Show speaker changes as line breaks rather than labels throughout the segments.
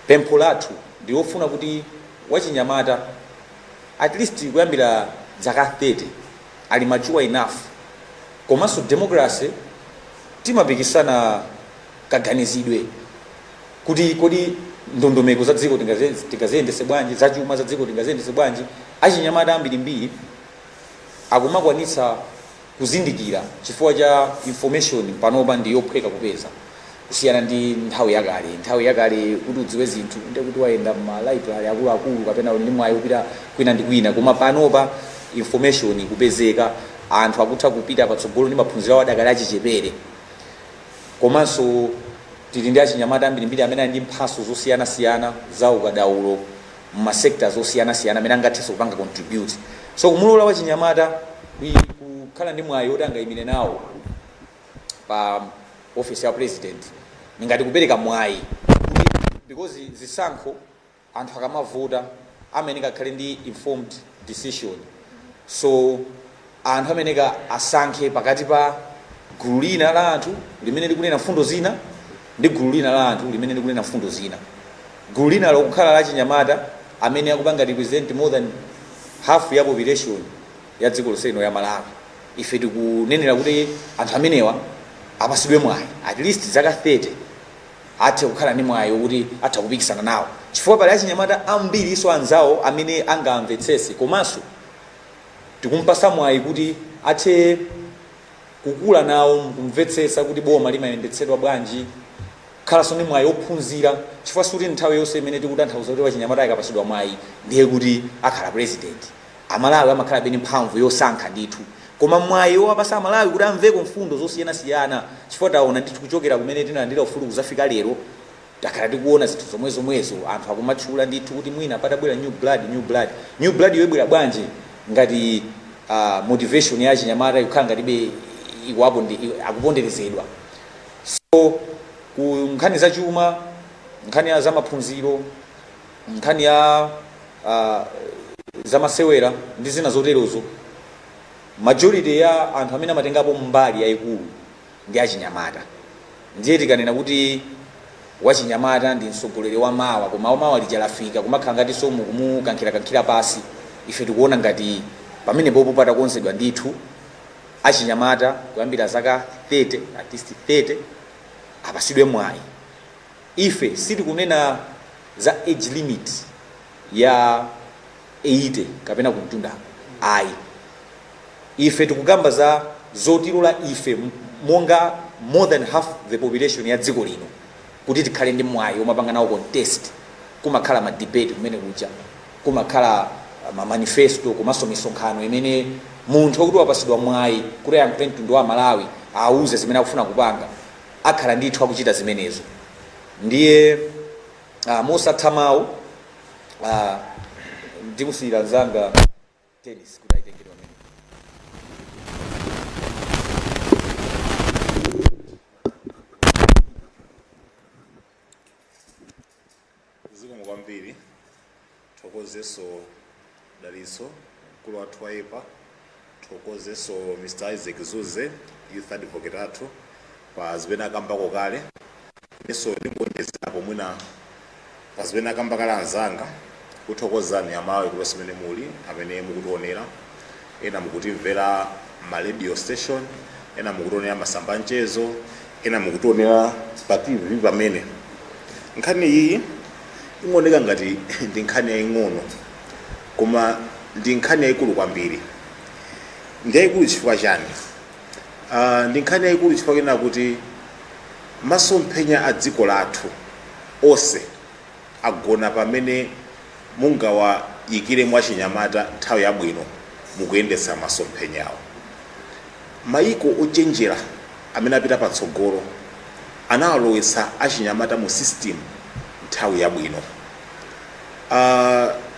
pempho lathu ndiofuna kuti wachinyamata at least kuyambira zaka 30 ali mature enough komanso democracy timapikisana kaganizidwe kuti kodi ndondomeko za dziko tingaziyendese bwanji, za chuma za dziko tingaziyendese bwanji. Achinyamata ambirimbiri akumakwanitsa kuzindikira chifukwa cha information panopa ndi yophweka kupeza kusiyana ndi nthawi yakale kuti udziwe zinthu ndi kuti wayenda ma library akuluakulu kapena ndi mwayi upita kwina ndi kwina, koma panopa information kupezeka, anthu akutha kupita patsogolo ndi maphunziro awo adakali achichepere. Komanso tili ndi achinyamata ambirimbiri amene ali ndi mphaso zosiyanasiyana za ukadaulo mu sectors zosiyanasiyana amene angathenso kupanga contribute. So kumulola wachinyamata kukhala ndi mwayi oti angayimire nawo pa office ya president ngati kupereka mwayi because zisankho anthu akamavota ameneka akhale ndi informed decision. So anthu ameneka asankhe pakati pa gulu lina la anthu limene likunena mfundo zina ndi gulu lina la anthu limene likunena mfundo zina. Gulu lina lokukhala la chinyamata amene akupanga represent more than half ya population ya dziko lonselo ya Malawi. Ife tikunenera kuti anthu amenewa apasidwe mwayi at least zaka 30 athe kukhala ndi mwayi kuti atha kupikisana nawo, chifukwa pali achinyamata ambiri iso anzawo amene angamvetsese komanso tikumpasa mwayi kuti athe kukula nawo kumvetsetsa kuti boma limayendetsedwa bwanji, khalanso ndi mwayi ophunzira, chifukwa suti nthawi yonse imene tikutanthauza kuti wachinyamata akapasidwa mwayi ndiye kuti akhala president. Amalawi amakhala beni mphamvu yosankha ndithu, koma mwayi wapasa Amalawi kuti amveko mfundo zosiyanasiyana, chifukwa taona ndithu kuchokera kumene tinalandira ufulu kuzafika lero takhala tikuona zinthu zomwezomwezo, anthu akumatchula ndithu kuti mwina patabwera new blood yobwera bwanji ngati motivation ya achinyamata ikukhala ngatibe iwapo akuponderezedwa. So ku nkhani za chuma, nkhani ya zamaphunziro, nkhani ya zamasewera ndi zina zoterozo, majority ya anthu amene amatengapo mbali yayikulu ndi achinyamata. Ndiye tikanena kuti wachinyamata ndi mtsogoleri wa mawa, koma mawa lichalafika kumakhala ngati somu kumukankhira pasi, ife tikuona ngati pamene popo patakonzedwa ndithu achinyamata kuyambira zaka 30 at least 30 apasidwe mwayi. Ife sitikunena za age limit ya 80 kapena kumtunda ayi, ife tikugamba za zotilola ife monga more than half the population ya dziko lino kuti tikhale ndi mwayi omapanga nawo contest, kumakhala ma debate kumene kuja, kumakhala ma manifesto komanso misonkhano imene munthu okuti wapasidwa mwayi kuti ayankhule mtundu wa Malawi auze zimene akufuna kupanga akhala ndithu akuchita zimenezo. Ndiye mosatha mawu ndimusiyira nzanga tennis kuti aitengere pamene.
Zikomo kwambiri, thokozeso daliso mkulu wathu wa EPA, thokozeso Mr. Isaac Zuze youth advocate athu pa zimene akambako kale, eso ndingondezerapo mwina pa zimene akamba kale anzanga, kuthokozani amawe kuti simene muli amene mukutionera, ena mukutimvera ma radio station, ena mukutionera masamba mchezo, ena mukutionera pa TV pamene. Nkhani iyi imoneka ngati ndi nkhani yaying'ono koma ndi nkhani yayikulu kwambiri. Ndi yayikulu chifukwa chani? Ndi nkhani yayikulu chifukwa kena kuti masomphenya a dziko lathu onse agona pamene mungawayikire mwachinyamata nthawi yabwino mukuyendetsa masomphenyawo. Mayiko ochenjera amene apita patsogolo anawalowetsa achinyamata mu system nthawi yabwino.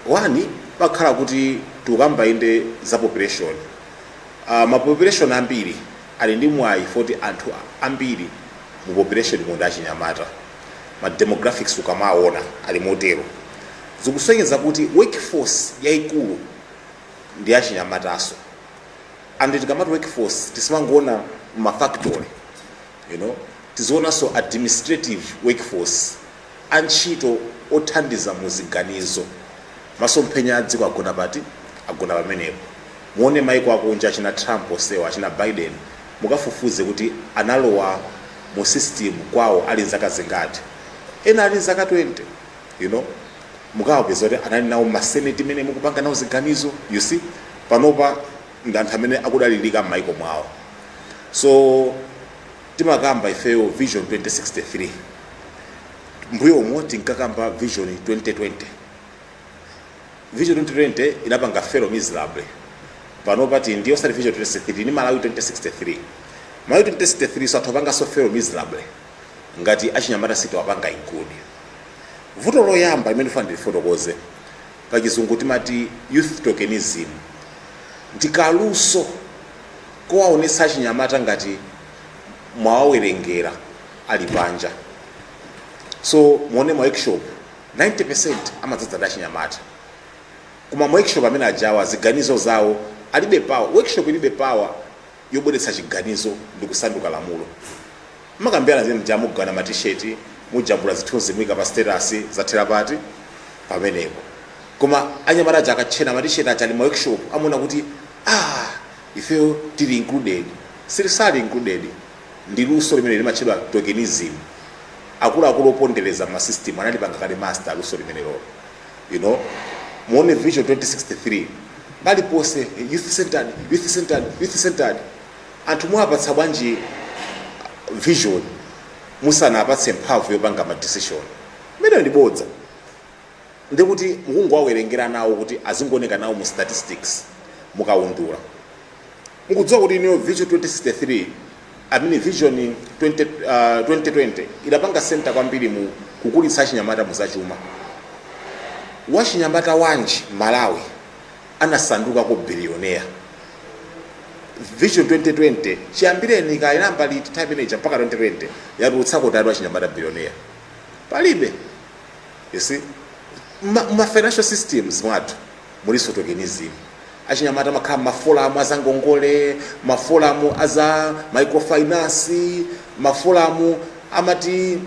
Wani pakhala kuti tukambayende za population, ma population ambiri ali ndi mwayi foti anthu ambiri mu population mu achinyamata, ma demographics ukamaona ali motero, zikusonyeza kuti workforce yayikulu ndi achinyamataso. And tikamati workforce tisimangona ma factory, tizoona so administrative workforce antchito othandiza muziganizo masomphenya adziko agona pati agona pamenepo. Muone maiko akunja achina Trump osewa achina Biden mukafufuze kuti analowa mu system kwawo ali zaka zingati. Ena ali zaka 20, you know, mukawapeza kuti anali nawo maseneti mene mukupanga nawo ziganizo, you see, panopa ndi anthu amene akudalirika m'maiko mwawo. So timakamba ifeyo vision 2063, mbuyo omwe tinkakamba vision 2020. Vision 2020 inapanga fero miserable. Panopa ndiyo sali vision 2063 ni Malawi 2063. Malawi 2063 so atopanga so fero miserable ngati Achinyamata sito apanga igudi. Vuto loyamba imene fandi ndifotokoze pa chizungu timati youth tokenism. Ndikaluso kowaonesa Achinyamata ngati mwawerengera ali panja. So muone ma workshop 90% amadzadza da Achinyamata. Kuma workshop amene ajawa ziganizo zawo alibe power. Workshop ilibe power yobweretsa chiganizo ndi kusanduka lamulo. Makambira zimene mjamu kugana ma t-shirt mujambula zithunzi mwika pa status za therapy pamenepo. Koma Anyamata aja akachena ma t-shirt achali ma workshop amona kuti ifeyo tili included. Sirisali included. Ndi luso limene limachedwa tokenism. Akulu opondereza ma system analipanga kale master luso limene lolo. You know, muone vision 2063 bali pose youth centered anthu mwapatsa bwanji vision musana apatse mphamvu yopanga ma decision. Mene ndibodza ndikuti mukungu awerengera nawo kuti azingoneka nawo mu statistics mukaundula. Mukudziwa kuti niyo vision 2063 amene vision 2020 idapanga center kwambiri mu kukulitsa Achinyamata muzachuma. Wachinyamata wanji Malawi anasanduka ko billionaire. Vision 2020 chiyambireni ka inamba liti time manager mpaka 2020 yatulutsa kuti ali Achinyamata billionaire. Palibe. You see, ma financial systems mwathu muliso tokenism. Achinyamata makhala mafolamu azangongole, mafolamu aza microfinance, mafolamu amati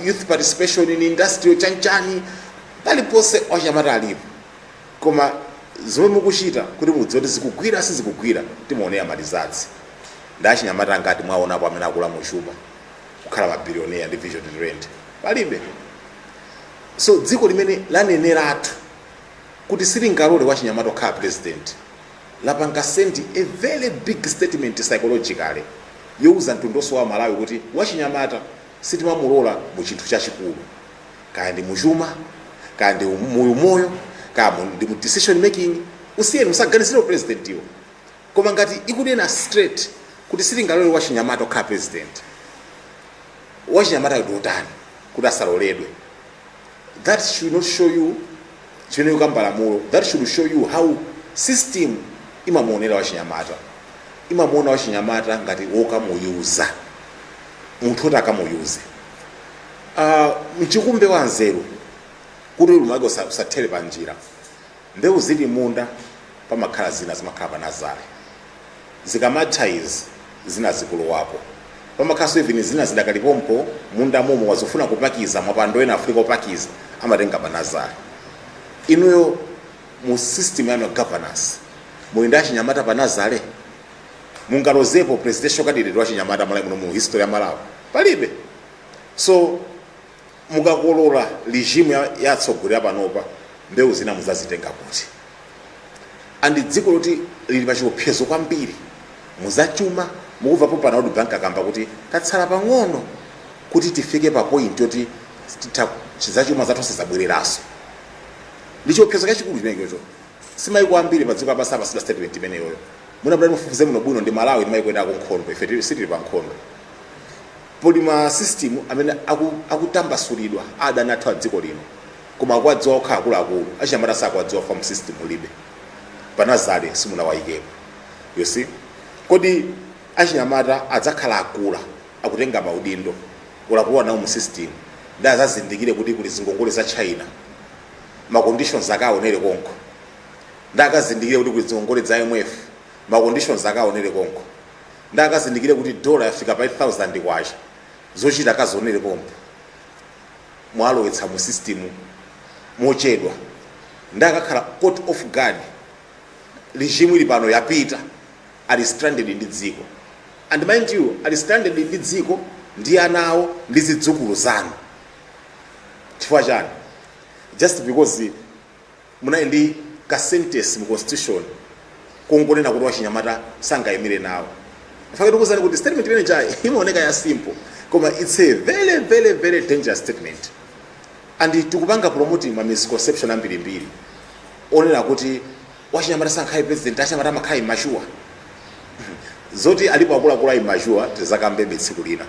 youth participation in industry chanchani palipose Achinyamata alipo. Koma zomwe mukuchita kuti mudziwe zikugwira sizikugwira timuonera malizatsi. Nda Achinyamata ngati mwaonapo amene akula muchuma kukhala mabilionaire ndi vision 2020 palibe. So dziko limene laneneratu kuti silingalole Wachinyamata okhala president lapanga sendi a very big statement psychologically youza mtundoso wa Malawi kuti Wachinyamata sitimamulola mu chinthu chachikulu kaya ndi muchuma kaya ndi moyo kaya ndi mu decision making. Usiyeni musaganizire president iwo. Koma ngati ikunena straight kuti silingalole Wachinyamata okhala president, Wachinyamata ndotani kuti asaloledwe. That should not show you chimene ukambalamulo. That should show you how system imamuonera Wachinyamata. Imamuona Wachinyamata ngati wokamuyuza munthu oti akamuyuze. Mchikumbe wa nzeru kuti lumage usathere panjira. Mbewu zili munda pamakhala zina zimakhala panazale. Zikamathize zina zikulowapo. Pamakhaso even zina zidakalipompo munda momo wazofuna kupakiza mapando ena Afrika kupakiza amatenga panazale. Inuyo mu system ya governance muinda Achinyamata panazale mungalozepo presidential candidate wa Achinyamata Malawi muno mu history ya Malawi palibe. So mukakolola regime yatsogolera panopa mbewu zina muzazitenga kuti. Andi dziko loti lili pachiopsezo kwambiri muzachuma mukuva po pana Bank akamba kuti tatsala pang'ono kuti tifike pa point yoti chizachuma zathu sizabwereraso. Ndichiopsezo chachikulu chimenecho. Simaiko ambiri padziko apasapa sida statement imeneyo. Muna bwana mufufuze muno bwino ndi Malawi ndimaiko enda kunkhondo ife sitili pa nkhondo. Polima system amene akutambasulidwa adani athu a dziko lino. Koma akwadziwa okhala akulu Achinyamata sakwadziwa farm system ulibe. Panazale simunawayikepo. You see? Kodi Achinyamata adzakhala akula akutenga maudindo ulakuwa nawo mu system ndazazindikire kuti kuli zingongole za China ma conditions akaonere konko. Ndakazindikire kuti kuli zingongole za IMF ma conditions akaonere konko. Ndakazindikire kuti dollar yafika pa 8000 kwacha zochita akazionere pompo. mwalowetsa mu system mochedwa ndakakhala court of guard regime ili pano yapita ali stranded ndi dziko, and mind you ali stranded ndi dziko ndi anawo ndi zidzukulu zanu. Chifukwa chani? Just because muna ndi ka sentence mu constitution kongonena kuti Achinyamata sangayimire nawo. Faka tikuzani kuti statement imene chayi imaoneka ya simple, koma it's a very very very dangerous statement, and tikupanga promoting ma misconception ambirimbiri onena kuti Achinyamata sankhale president, Achinyamata amakhale mashua zoti alipo akuluakulu ayi mashua tizakambebe tsiku lina,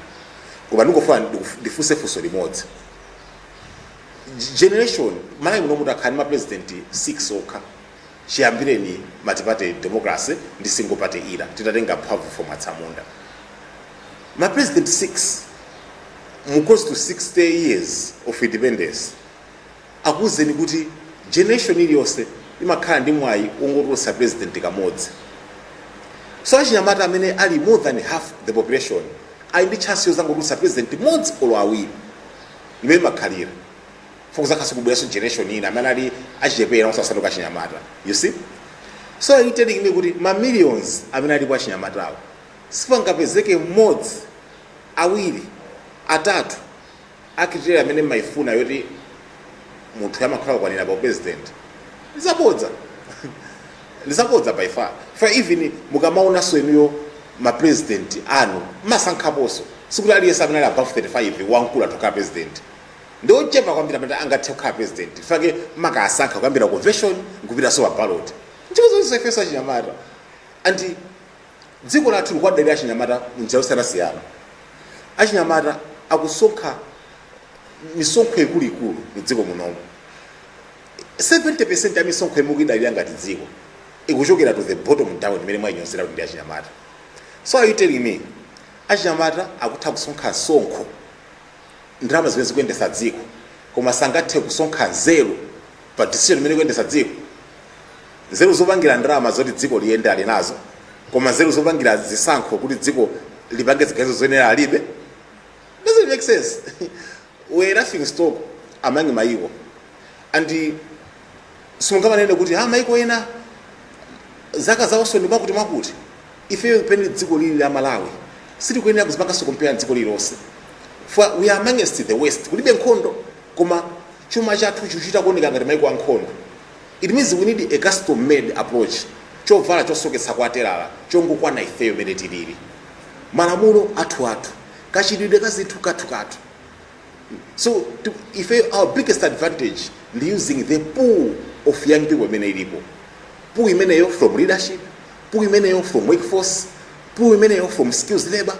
koma ndingofuna ndifunse funso limodzi. Generation Malawi muno mutakhala ma president 6 okha, chiyambireni multi-party democracy ndi single party era titatenga mphamvu for Matsamunda. Ma president 6 mu close to 60 years of independence akuzeni kuti generation iliyonse imakhala ndi mwayi ongotulutsa president kamodzi. So Achinyamata amene ali more than half the population ali ndi chance yozangotulutsa president modzi olo awiri imene makhalira fokuza kasukubweso generation ina amene ali achichepera osasanduka Achinyamata. You see? So are you telling me kuti ma millions amene alipo Achinyamatawo sipangapezeke modzi awiri atatu akitera amene maifuna yoti munthu yamakhala kwanira pa president lisabodza by far. For even mukamaona swenuyo ma president anu masankhaposo sikuti aliyesa amene ali above 35 wankulu atokhala president ndochepa kwambira amene angathe kukhala president fake makasankha kwambira convention nkupita so ballot nchiko zonse ifeso Achinyamata, and dziko lathu likwadalira Achinyamata munjira yosiyanasiyana. Achinyamata akusonkha misonkho ikuluikulu mdziko munomu. 70% ya misonkho imukidalira ngati dziko ikuchokera to the bottom down imene mwayinyozera kuti ndi Achinyamata. So are you telling me Achinyamata akutha kusonkha sonkho ndalama zimene zikuyendetsa dziko koma sangathe kusonkha nzeru pa decision imene ikuyendetsa dziko? Nzeru zopangira ndalama zoti dziko liyende ali nazo, koma nzeru zopangira zisankho kuti dziko lipange ziganizo zoyenera alibe? Doesn't make sense. We're laughing stock among mayiko, and simungamanene kuti mayiko ena zaka zawonso ndi makuti ife pene dziko lili la Malawi sitikuyenera kuzipanga so compare dziko lilonse. For we are amongst the West, kulibe nkhondo koma chuma chathu chuchita kuoneka ngati mayiko ankhondo. It means we need a custom made approach chovala chosoketsa kwaterala chongokwana ifeyo mene tilili malamulo athu kachitidwe ka zinthu kathu. So if our biggest advantage is using the pool of young people mene ilipo, pool imeneyo from leadership, pool imeneyo from workforce, pool imeneyo from skills labor,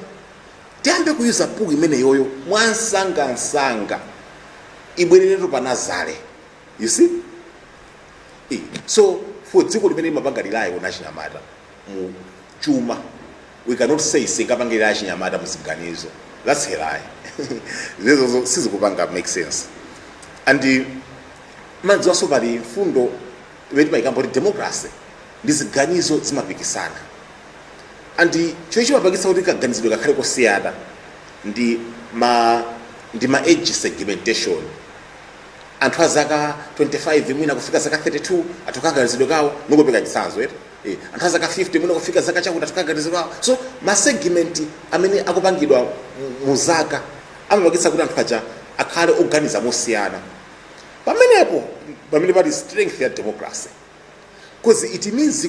tiyambe kuyuza pool imeneyoyo mwansanga ibwereretu panazale. You see? So for dziko limene mapanga lilayo na Achinyamata mu chuma, we cannot say singapangira Achinyamata muziganizo. That's a lie. This is kupanga make sense. And manzi waso bali fundo wetu maikamboti democracy ndiziganizo zimapikisana. And choichi mapakisa kuti kaganizidwe kakhale kosiyana ndi ma age segmentation. Anthu azaka 25 mwina kufika zaka 32 atokaganizidwe kawo nokupeka chisanzo eti. Anthu azaka 50 mwina kufika zaka chakuti atokaganizidwe kawo. So ma segment amene akupangidwa muzaka amapakisa kuti anthu aja akhale organiza mosiyana. Pamenepo pamene pali strength ya democracy. Because it means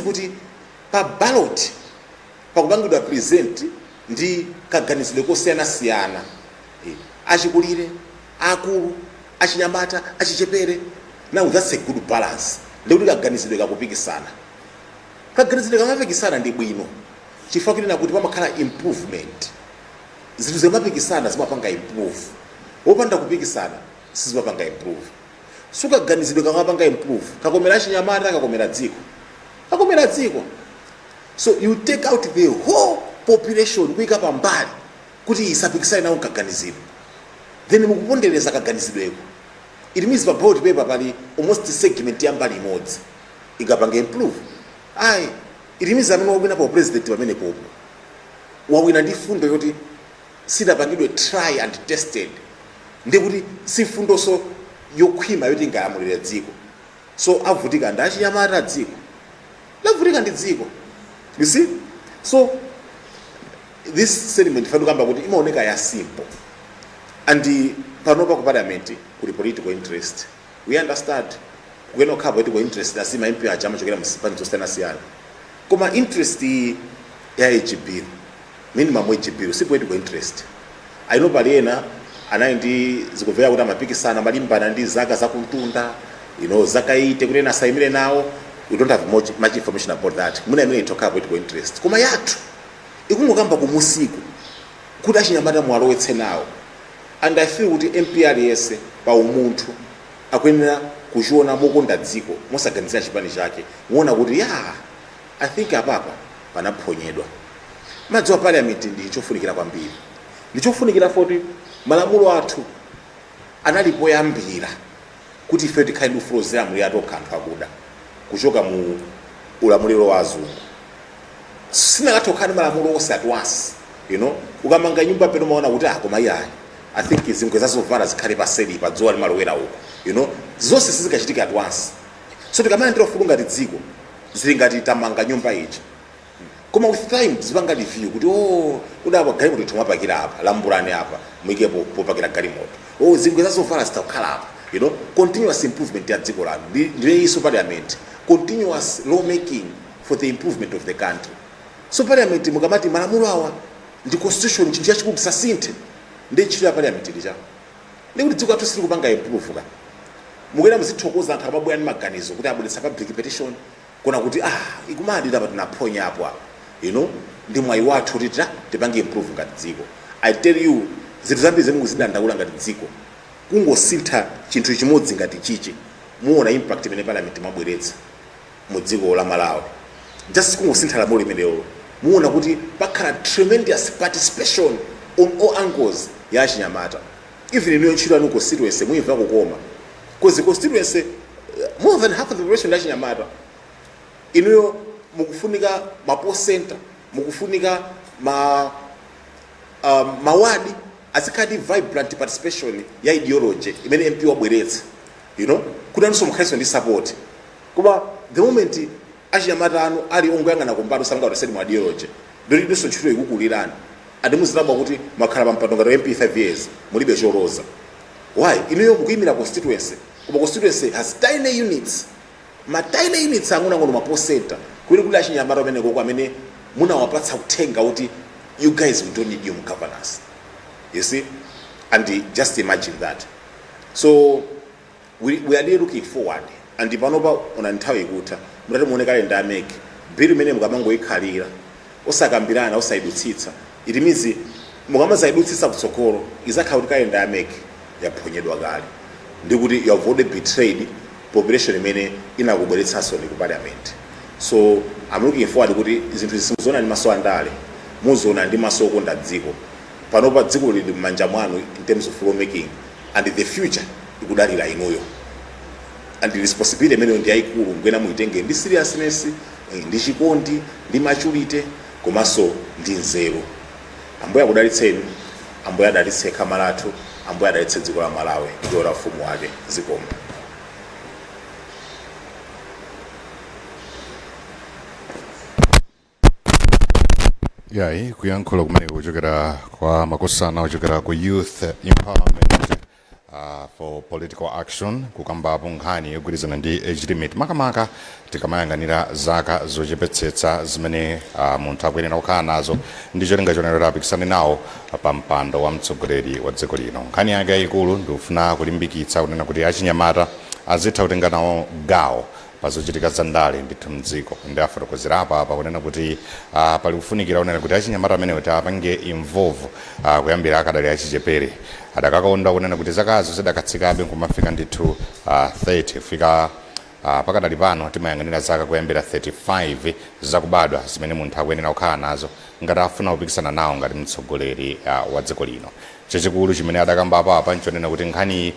kuti pa ballot pakupangidwa present ndi kaganizidwe kosiyana achikulire akulu Achinyamata achichepere. Now that's a good balance. Ndikuti kaganizidwe kakupikisana. Kaganizidwe kamapikisana ndi bwino chifukwa kuti nakuti pamakhala improvement. Zinthu zimapikisana zimapanga improve. Wopanda kupikisana sizimapanga improve. So kaganizidwe kamapanga improve kakomera Achinyamata kakomera dziko. So you take out the whole population kuika pambali kuti isapikisane nawo kaganizidwe. Then mukupondereza kaganizidweko. It means pa board paper pali almost segment ya mbali imodzi ikapanga improve. It means amene wawina pa president pamene popo wawina ndi fundo yoti sidapangidwe try and tested ndikuti sifundonso yokhwima yoti ingalamulire dziko. So avutika ndi achinyamata dziko, lavutika ndi dziko. You see? So this sentiment fana kamba kuti imaoneka ya simple. And panopa ku parliament kuli political interest. We understand. Kugena okhala political interest asima MP achama chokera musipani zosiyanasiyana. Koma interest ya HB, minimum wage bill, si political interest. I know paliena anaindi zikumvera kuti amapikisana malimbana ndi zaka zakuntunda, zaka 8 kuti asayimire nawo. We don't have much information about that. Muna imene itoka political interest. Koma yathu ikungokamba kumusiku kuti achinyamata mwalowetse nawo. And I feel kuti MPR yese pa umuntu akuyenera kuchiona mokonda dziko mosaganizira chipani chake. Muona kuti I think apapa panaphonyedwa. Madzi wa parliament ndi chofunikira kwambiri. Ndichofunikira foti malamulo athu analipo yambira kuti ife tikhale ndi ufulu zilamuliro atokha anthu akuda kuchoka mu ulamuliro wa azungu. Sinakatokha ndi malamulo onse at once. Ukamanga nyumba peno maona kuti koma iyayi. I think zingwe zazovala zikhale paseli pa dzuwa limalowera uko. Zonse sizikachitika at once. So tikamana ndiro ufulu ngati dziko zili ngati tamanga nyumba iji. Koma with time zipanga review kuti udaba galimoto ithoma pakira apa, lambulani apa, mwikepo popakira galimoto. Zingwe zazovala zitakhala apa. Continuous improvement ya dziko lanu. Ndiye iso parliament. Continuous lawmaking for the improvement of the country. So parliament mukamati malamulo awa ndi constitution chinthu chachikulu sasinthe. Ndi chiro ya parliament lija. Ndikuti dziko athu sili kupanga improve ka. Mukena muzithokoza anthu amabwera ndi maganizo kuti abweretsa public petition kona kuti ikumadi lapa tinaphonya apo. Ndi mwayi wathu kuti tipange improve ngati dziko. I tell you zinthu zambiri zimene muzidandaula ngati dziko kungosintha chinthu chimodzi ngati chichi muona impact imene parliament mabweretsa mu dziko la Malawi. Just kungosintha lamulo limenelo muona kuti pakhala tremendous participation on all angles ya achinyamata. Even in your children constituency muimva kukoma because the constituency more than half of the population ya achinyamata inuyo mukufunika ma post center, mukufunika mawadi azikadi vibrant participation ya ideology imene MP wabweretsa. Kuna nso mukhaso ndi support. Kuba the moment achinyamata anu ali ongoyangana kumbado sanga utasedi mu ideology ndiri ndiso ntchito ikukulirana andi muzilaba kuti makhala pampando ngati MP 5 years mulibe choloza. Why? Inuyo mukuyimira constituency. Kuba constituency has tiny units. Ma tiny units angona ngono ma post center. Kuli kula achinyamata amene koko amene munawapatsa kutenga kuti you guys we don't need you governance. You see? And just imagine that. So we are really looking forward. And panopa ona nthawi ikuta mutati muonekale ndameke bill imene mukamango ikhalira osakambirana osaidutsitsa. It means mukamazayidutsitsa kutsogolo izakhala kuti kale ndameke yaphonyedwa kale. Ndikuti you have already betrayed population imene inakubweretsanso ndi ku parliament. So I'm looking forward kuti zinthu zisizona ndi maso andale muzona ndi maso okonda dziko. Panopa dziko lili m'manja mwanu in terms of lawmaking and the future ikudalira inuyo. And the responsibility imene ndi yayikulu ngwena muitenge ndi seriousness, ndi chikondi, ndi maturity, komanso ndi nzeru. Ambuye akudalitseni, ambuye adalitse khama lathu, ambuye adalitse dziko la Malawi ndi ora ufumu wake zikomo.
Yayi kuyankhula kumene kuchokera kwa makosana kuchokera ku youth empowerment for political action kukambapo nkhani yogwirizana ndi age limit makamaka tikamayang'anira zaka zochepetsetsa zimene munthu akuyenera kukhala nazo ndi cholinga chonera apikisane nawo pa mpando wa mtsogoleri wa dziko lino. Nkhani yake yayikulu ndikufuna kulimbikitsa kunena kuti achinyamata azitha kutenga nawo gawo pazochitika za ndale ndithu mdziko. Ndi afotokozera apa kunena kuti pali kufunikira kunena kuti achinyamata amenewo apange involve kuyambira akadali achichepere. Adakakonda kunena kuti zakazo zidakatsikabe kumafika ndithu 30 fika pakadali pano timayang'anira zaka kuyambira 35 zakubadwa zimene munthu akuyenera kukhala nazo ngati afuna kupikisana nawo ngati mtsogoleri wa dziko lino. Chachikulu chimene adakamba apa nchonena kuti nkhani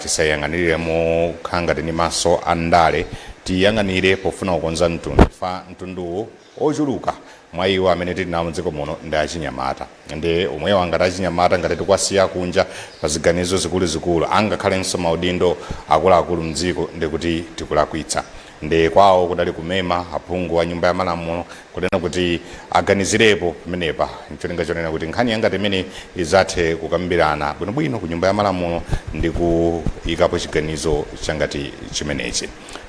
tisayang'anire mokhala ngati ndi maso andale tiyang'anire pofuna kukonza mtundu fa mtunduwo ochuluka mwa iwo amene tili nawo mdziko muno ndi achinyamata, ndi omwewa ngati achinyamata ngati tikwasiya kunja pa ziganizo zikuluzikulu angakhalenso maudindo akuluakulu mdziko ndi kuti tikulakwitsa. Ndi kwawo kudali kumema aphungu a nyumba ya malamulo kunena kuti aganizirepo pamenepa ncholinga chonena kuti nkhani yangati imene izathe kukambirana bwinobwino ku nyumba ya malamulo ndi kuyikapo chiganizo changati chimenechi.